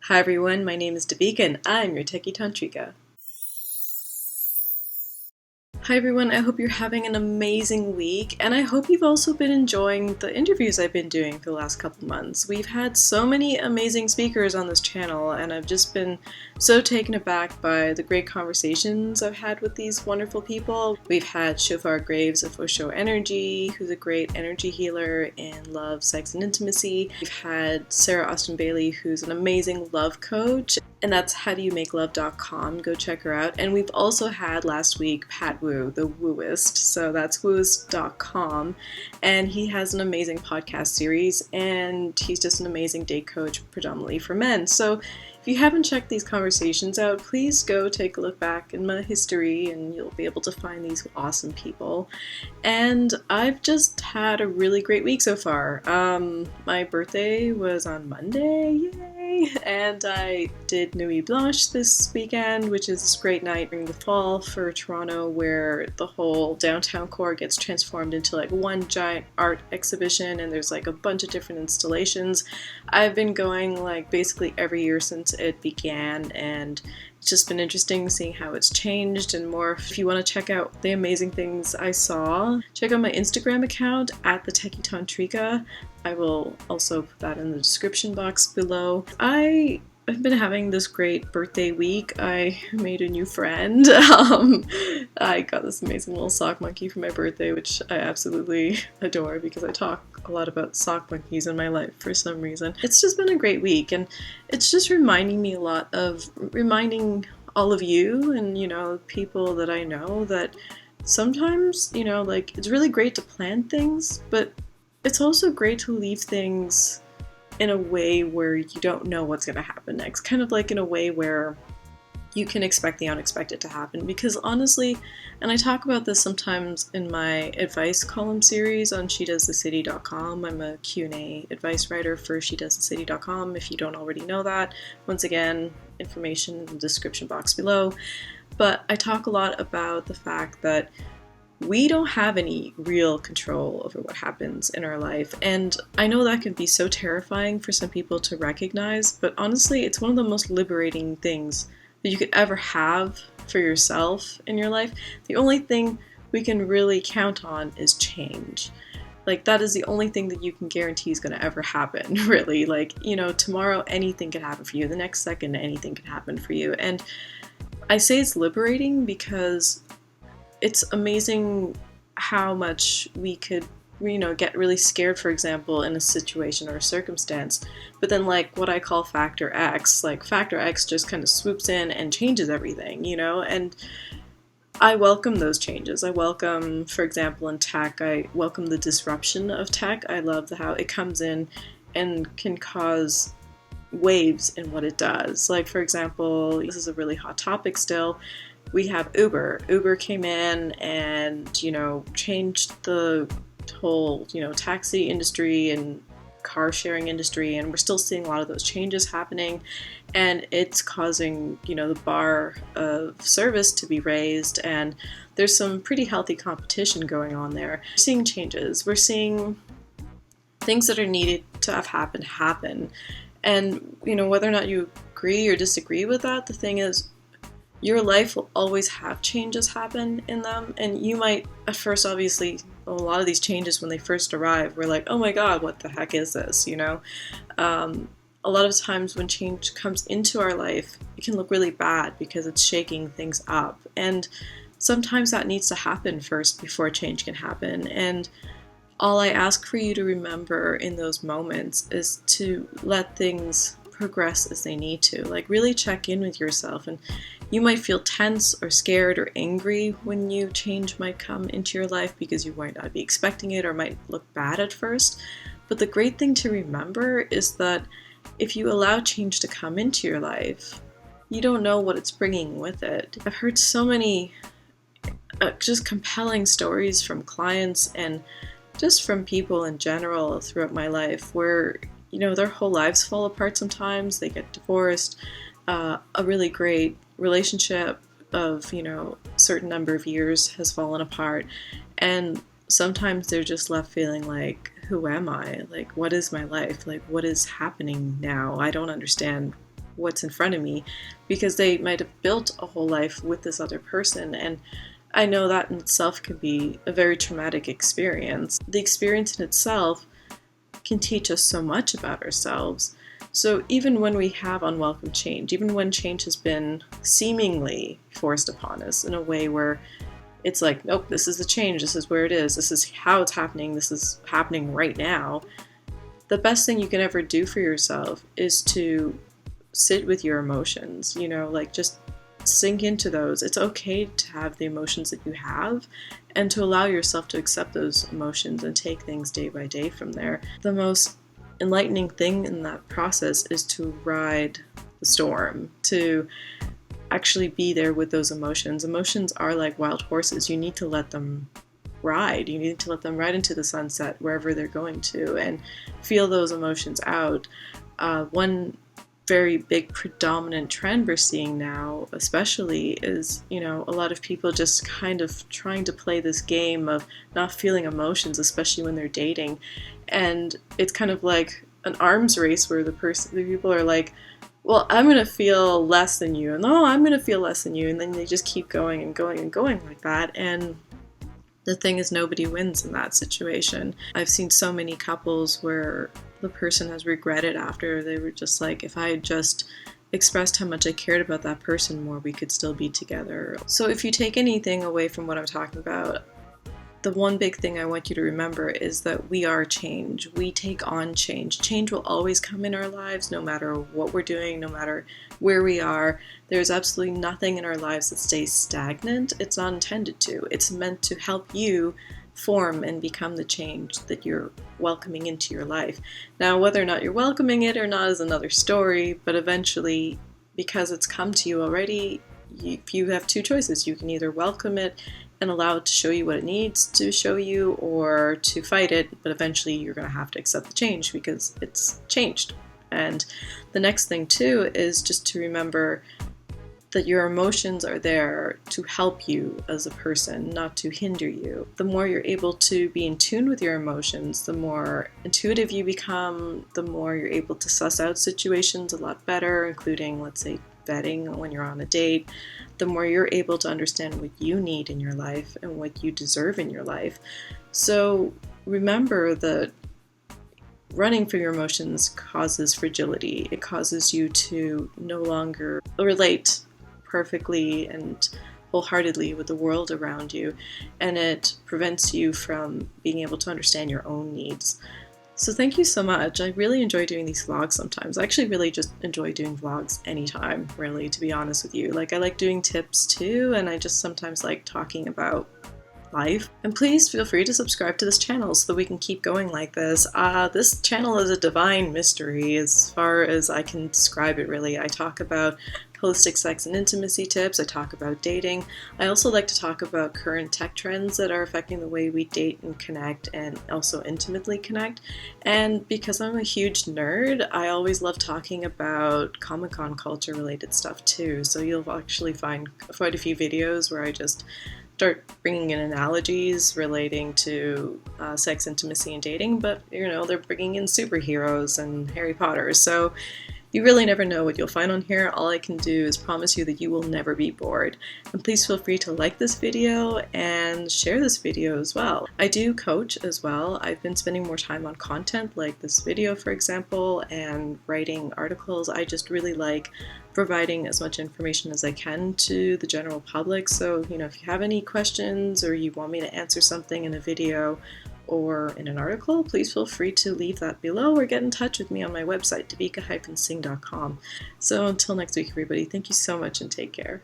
Hi everyone, my name is Devika and I'm your Techie Tantrika. Hi everyone, I hope you're having an amazing week, and I hope you've also been enjoying the interviews I've been doing for the last couple months. We've had so many amazing speakers on this channel, and I've just been so taken aback by the great conversations I've had with these wonderful people. We've had Shofar Graves of Osho Energy, who's a great energy healer and love, sex, and intimacy. We've had Sarah Austin Bailey, who's an amazing love coach, and that's howdoyoumakelove.com. Go check her out. And we've also had last week Pat Wu, the wooist, so that's wooist.com, and he has an amazing podcast series, and he's just an amazing date coach predominantly for men. So if you haven't checked these conversations out, please go take a look back in my history and you'll be able to find these awesome people. And I've just had a really great week so far. My birthday was on Monday, yay! And I did Nuit Blanche this weekend, which is this great night during the fall for Toronto where the whole downtown core gets transformed into like one giant art exhibition, and there's like a bunch of different installations. I've been going like basically every year since it began, and it's just been interesting seeing how it's changed and more. If you want to check out the amazing things I saw, check out my Instagram account at the Techie Tantrika. I will also put that in the description box below. I've been having this great birthday week. I made a new friend. I got this amazing little sock monkey for my birthday, which I absolutely adore because I talk a lot about sock monkeys in my life for some reason. It's just been a great week, and it's just reminding me a lot of reminding all of you and, people that I know that sometimes, like it's really great to plan things, but it's also great to leave things in a way where you don't know what's going to happen next. Kind of like in a way where you can expect the unexpected to happen. Because honestly, and I talk about this sometimes in my advice column series on shedoesthecity.com. I'm a Q&A advice writer for shedoesthecity.com, if you don't already know that. Once again, information in the description box below. But I talk a lot about the fact that we don't have any real control over what happens in our life, and I know that can be so terrifying for some people to recognize, but honestly, it's one of the most liberating things that you could ever have for yourself in your life. The only thing we can really count on is change. Like, that is the only thing that you can guarantee is going to ever happen, really. Like, tomorrow anything can happen for you. The next second anything can happen for you. And I say it's liberating because it's amazing how much we could, get really scared, for example, in a situation or a circumstance. But then, like, what I call Factor X, like, Factor X just kind of swoops in and changes everything, and I welcome those changes. I welcome, for example, in tech, I welcome the disruption of tech. I love how it comes in and can cause waves in what it does. Like, for example, this is a really hot topic still. We have Uber. Uber came in and, changed the whole, taxi industry and car sharing industry, and we're still seeing a lot of those changes happening, and it's causing, the bar of service to be raised, and there's some pretty healthy competition going on there. We're seeing changes. We're seeing things that are needed to have happen. And, whether or not you agree or disagree with that, the thing is, your life will always have changes happen in them, and you might, at first, obviously, a lot of these changes when they first arrive, we're like, oh my god, what the heck is this, A lot of times when change comes into our life, it can look really bad because it's shaking things up, and sometimes that needs to happen first before change can happen. And all I ask for you to remember in those moments is to let things progress as they need to. Like, really check in with yourself, and you might feel tense or scared or angry when new change might come into your life because you might not be expecting it or might look bad at first. But the great thing to remember is that if you allow change to come into your life, you don't know what it's bringing with it. I've heard so many just compelling stories from clients and just from people in general throughout my life where, their whole lives fall apart sometimes. They get divorced. A really great relationship of, certain number of years has fallen apart. And sometimes they're just left feeling like, who am I? Like, what is my life? Like, what is happening now? I don't understand what's in front of me, because they might have built a whole life with this other person. And I know that in itself can be a very traumatic experience. The experience in itself can teach us so much about ourselves. So even when we have unwelcome change, even when change has been seemingly forced upon us in a way where it's like, nope, this is the change, this is where it is, this is how it's happening, this is happening right now, the best thing you can ever do for yourself is to sit with your emotions, like just sink into those. It's okay to have the emotions that you have and to allow yourself to accept those emotions and take things day by day from there. The most enlightening thing in that process is to ride the storm, to actually be there with those emotions. Emotions are like wild horses. You need to let them ride. You need to let them ride into the sunset wherever they're going to and feel those emotions out. One very big predominant trend we're seeing now especially is, a lot of people just kind of trying to play this game of not feeling emotions, especially when they're dating. And it's kind of like an arms race where the people are like, well, I'm going to feel less than you, and no, I'm going to feel less than you, and then they just keep going and going and going like that. And the thing is, nobody wins in that situation. I've seen so many couples where the person has regretted after. They were just like, if I had just expressed how much I cared about that person more, we could still be together. So if you take anything away from what I'm talking about, the one big thing I want you to remember is that we are change. We take on change. Change will always come in our lives, no matter what we're doing, no matter where we are. There's absolutely nothing in our lives that stays stagnant. It's not intended to. It's meant to help you form and become the change that you're welcoming into your life. Now, whether or not you're welcoming it or not is another story, but eventually, because it's come to you already, you have two choices. You can either welcome it and allow it to show you what it needs to show you, or to fight it, but eventually you're going to have to accept the change because it's changed. And the next thing too is just to remember that your emotions are there to help you as a person, not to hinder you. The more you're able to be in tune with your emotions, the more intuitive you become, the more you're able to suss out situations a lot better, including, let's say, vetting when you're on a date, the more you're able to understand what you need in your life and what you deserve in your life. So remember that running from your emotions causes fragility. It causes you to no longer relate perfectly and wholeheartedly with the world around you, and it prevents you from being able to understand your own needs. So thank you so much. I really enjoy doing these vlogs sometimes. I actually really just enjoy doing vlogs anytime, really, to be honest with you. Like, I like doing tips too, and I just sometimes like talking about life. And please feel free to subscribe to this channel so that we can keep going like this. This channel is a divine mystery as far as I can describe it, really. I talk about holistic sex and intimacy tips. I talk about dating. I also like to talk about current tech trends that are affecting the way we date and connect, and also intimately connect. And because I'm a huge nerd, I always love talking about Comic-Con culture related stuff too. So you'll actually find quite a few videos where I just start bringing in analogies relating to sex, intimacy, and dating, but they're bringing in superheroes and Harry Potter, so you really never know what you'll find on here. All I can do is promise you that you will never be bored. And please feel free to like this video and share this video as well. I do coach as well. I've been spending more time on content like this video, for example, and writing articles. I just really like providing as much information as I can to the general public. So, if you have any questions or you want me to answer something in a video or in an article, please feel free to leave that below or get in touch with me on my website, davika-singh.com. So until next week, everybody, thank you so much and take care.